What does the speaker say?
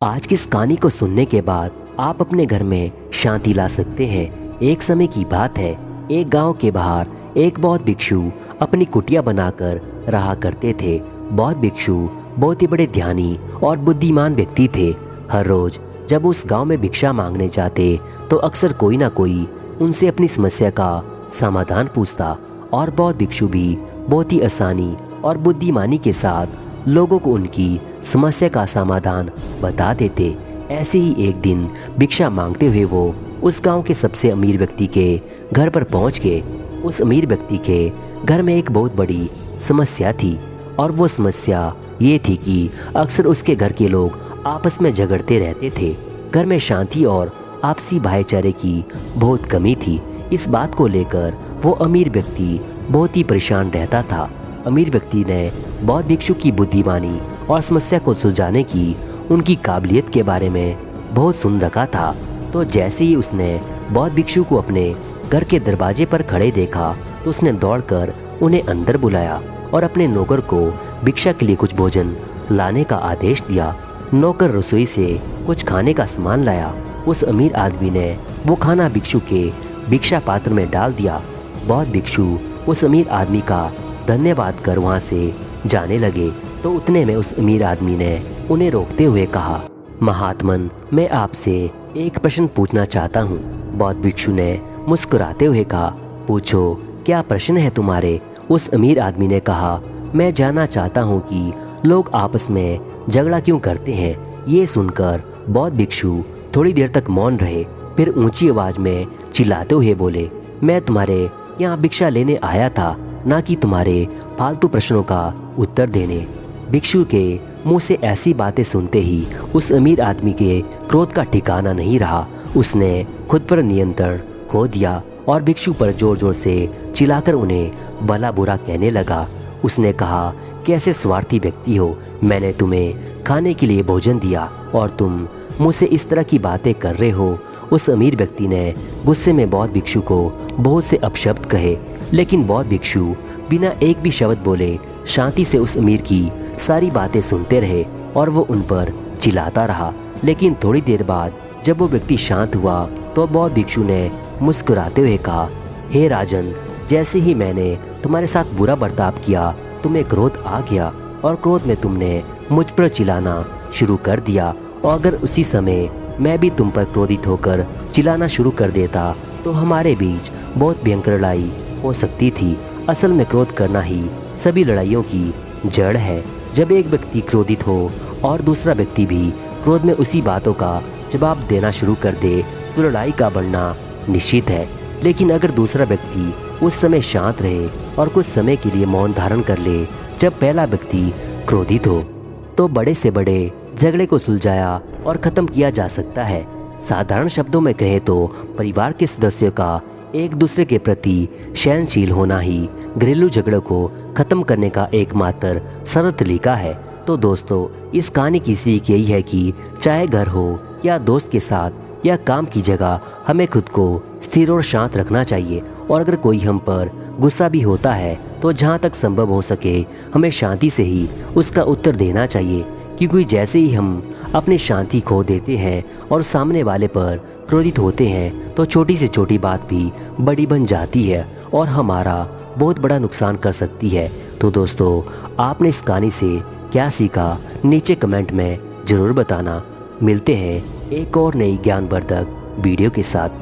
आज की इस कहानी को सुनने के बाद आप अपने घर में शांति ला सकते हैं। एक समय की बात है, एक गांव के बाहर एक बौद्ध भिक्षु अपनी कुटिया बनाकर रहा करते थे। बौद्ध भिक्षु बहुत ही बड़े ध्यानी और बुद्धिमान व्यक्ति थे। हर रोज जब उस गांव में भिक्षा मांगने जाते तो अक्सर कोई ना कोई उनसे अपनी समस्या का समाधान पूछता और बौद्ध भिक्षु भी बहुत ही आसानी और बुद्धिमानी के साथ लोगों को उनकी समस्या का समाधान बता देते। ऐसे ही एक दिन भिक्षा मांगते हुए वो उस गांव के सबसे अमीर व्यक्ति के घर पर पहुंच गए। उस अमीर व्यक्ति के घर में एक बहुत बड़ी समस्या थी और वो समस्या ये थी कि अक्सर उसके घर के लोग आपस में झगड़ते रहते थे। घर में शांति और आपसी भाईचारे की बहुत कमी थी। इस बात को लेकर वो अमीर व्यक्ति बहुत ही परेशान रहता था। अमीर व्यक्ति ने बौद्ध भिक्षु की बुद्धिमानी और समस्या को सुलझाने की उनकी काबिलियत के बारे में बहुत सुन रखा था। तो जैसे ही उसने बौद्ध भिक्षु को अपने घर के दरवाजे पर खड़े देखा तो उसने दौड़कर उन्हें अंदर बुलाया और अपने नौकर को भिक्षा के लिए कुछ भोजन लाने का आदेश दिया। नौकर रसोई से कुछ खाने का सामान लाया। उस अमीर आदमी ने वो खाना भिक्षु के भिक्षा पात्र में डाल दिया। बौद्ध भिक्षु उस अमीर आदमी का धन्यवाद कर वहाँ से जाने लगे तो उतने में उस अमीर आदमी ने उन्हें रोकते हुए कहा, महात्मन, मैं आपसे एक प्रश्न पूछना चाहता हूँ। बौद्ध भिक्षु ने मुस्कुराते हुए कहा, पूछो, क्या प्रश्न है तुम्हारे? उस अमीर आदमी ने कहा, मैं जानना चाहता हूँ कि लोग आपस में झगड़ा क्यों करते हैं। ये सुनकर बौद्ध भिक्षु थोड़ी देर तक मौन रहे, फिर ऊंची आवाज में चिल्लाते हुए बोले, मैं तुम्हारे यहाँ भिक्षा लेने आया था, ना कि तुम्हारे फालतू प्रश्नों का उत्तर देने। भिक्षु के मुंह से ऐसी बातें सुनते ही उस अमीर आदमी के क्रोध का ठिकाना नहीं रहा। उसने खुद पर नियंत्रण खो दिया और भिक्षु पर जोर जोर से चिल्लाकर उन्हें भला बुरा कहने लगा। उसने कहा, कैसे स्वार्थी व्यक्ति हो, मैंने तुम्हें खाने के लिए भोजन दिया और तुम मुझसे इस तरह की बातें कर रहे हो। उस अमीर व्यक्ति ने गुस्से में बौद्ध भिक्षु को बहुत से अपशब्द कहे, लेकिन बौद्ध भिक्षु बिना एक भी शब्द बोले शांति से उस अमीर की सारी बातें सुनते रहे और वो उन पर चिल्लाता रहा। लेकिन थोड़ी देर बाद जब वो व्यक्ति शांत हुआ तो बौद्ध भिक्षु ने मुस्कुराते हुए कहा, हे राजन, जैसे ही मैंने तुम्हारे साथ बुरा बर्ताव किया तुम्हें क्रोध आ गया और क्रोध में तुमने मुझ पर चिल्लाना शुरू कर दिया, और अगर उसी समय मैं भी तुम पर क्रोधित होकर चिल्लाना शुरू कर देता तो हमारे बीच बहुत भयंकर लड़ाई हो सकती थी। असल में क्रोध करना ही सभी लड़ाइयों की जड़ है। जब एक व्यक्ति क्रोधित हो और दूसरा व्यक्ति भी क्रोध में उसी बातों का जवाब देना शुरू कर दे तो लड़ाई का बढ़ना निश्चित है। लेकिन अगर दूसरा व्यक्ति उस समय शांत रहे और कुछ समय के लिए मौन धारण कर ले जब पहला व्यक्ति क्रोधित हो, तो बड़े से बड़े झगड़े को सुलझाया और ख़त्म किया जा सकता है। साधारण शब्दों में कहे तो परिवार के सदस्यों का एक दूसरे के प्रति सहनशील होना ही घरेलू झगड़ों को खत्म करने का एकमात्र सरल तरीका है। तो दोस्तों, इस कहानी की सीख यही है कि चाहे घर हो या दोस्त के साथ या काम की जगह, हमें खुद को स्थिर और शांत रखना चाहिए। और अगर कोई हम पर गुस्सा भी होता है तो जहाँ तक संभव हो सके हमें शांति से ही उसका उत्तर देना चाहिए, क्योंकि जैसे ही हम अपनी शांति खो देते हैं और सामने वाले पर क्रोधित होते हैं तो छोटी से छोटी बात भी बड़ी बन जाती है और हमारा बहुत बड़ा नुकसान कर सकती है। तो दोस्तों, आपने इस कहानी से क्या सीखा नीचे कमेंट में ज़रूर बताना। मिलते हैं एक और नई ज्ञानवर्धक वीडियो के साथ।